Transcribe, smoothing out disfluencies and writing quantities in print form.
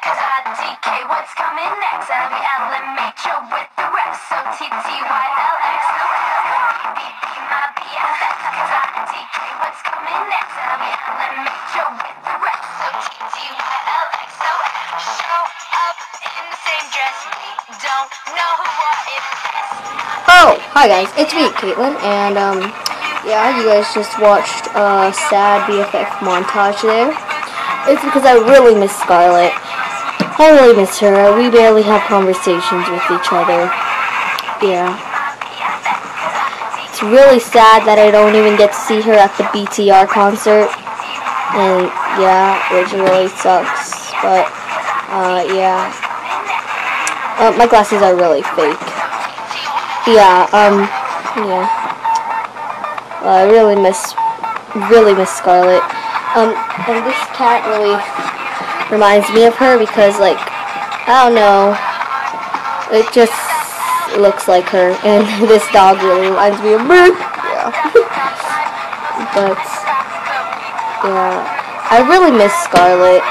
Cause I DK what's coming next. LBL and Major with the rest. So TTYLX. My BFF. Cause I DK what's coming next. LBL and Major with the rest. So TTYLX. So show up in the same dress. We don't know what it is. Oh, hi guys, it's me, Caitlin, and yeah, you guys just watched a sad BFF montage there. It's because I really miss Scarlett. I really miss her. We barely have conversations with each other. Yeah. It's really sad that I don't even get to see her at the BTR concert. And yeah, which really sucks. But, yeah. My glasses are really fake. Yeah, yeah. I really miss Scarlett. And this cat really reminds me of her because, like, I don't know, it just looks like her, and this dog really reminds me of her. Yeah. But, yeah, I really miss Scarlett.